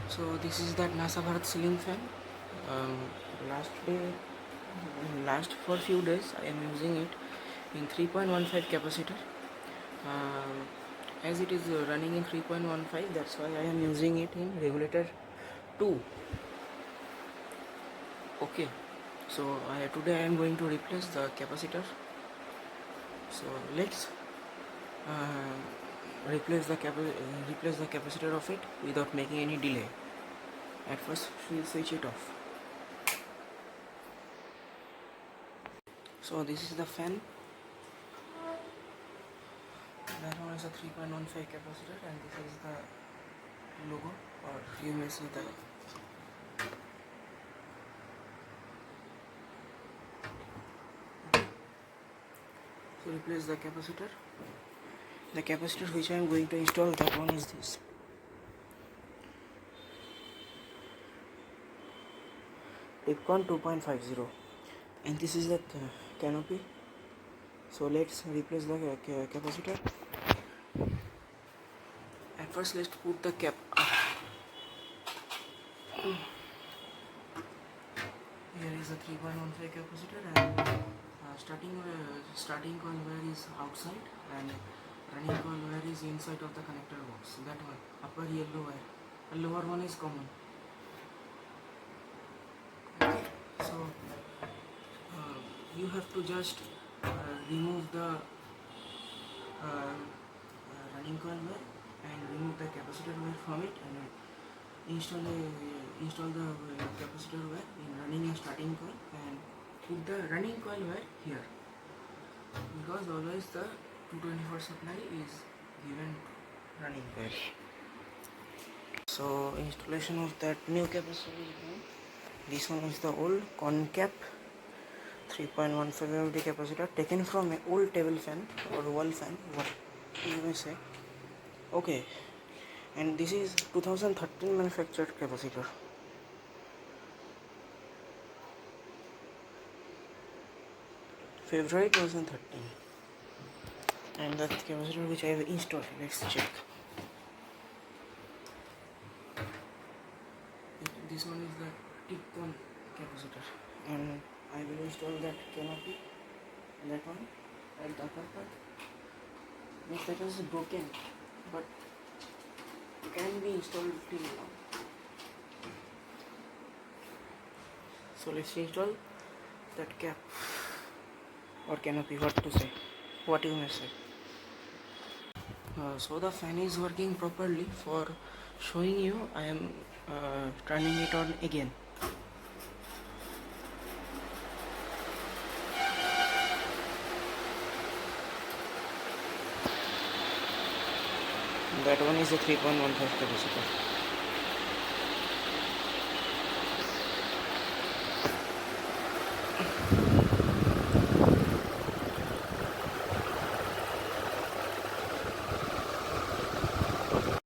So this is that NASA Bharat ceiling fan. Um, last day, last for few days, I am using it in 3.15 capacitor. As it is running in 3.15, that's why I am using it in regulator 2. Okay, so today I am going to replace the capacitor. So let's replace the capacitor of it without making any delay. At first, we'll switch it off. So this is the fan. That one is a 3.15 capacitor, and this is the logo, or you may see the so replace the capacitor. The capacitor which I am going to install, that one is this. Tipcon 2.50, and this is the canopy. So let's replace the capacitor. At first, let's put the cap. Here is a 3.15 capacitor, and starting coil wire is outside, and running coil wire is inside of the connector box. That one, upper yellow wire, and lower one is common. Okay, so you have to just remove the running coil wire and remove the capacitor wire from it, and install the capacitor wire in running and starting coil, and put the running coil wire here, because always the 224 supply is given running coil. So installation of that new capacitor is done. This one is the old concap 3.15 mm capacitor taken from an old table fan or wall fan, what you may say. Okay, and this is 2013 manufactured capacitor. February 2013, and the capacitor which I have installed, let's check. This one is the Tipcon capacitor, and I will install that canopy, that one at the upper part. Means that is broken, but can be installed till now. So let's install that cap or canopy, what to say, what you may say. So the fan is working properly. For showing you, I am turning it on again. That one is a 3.15 capacitor.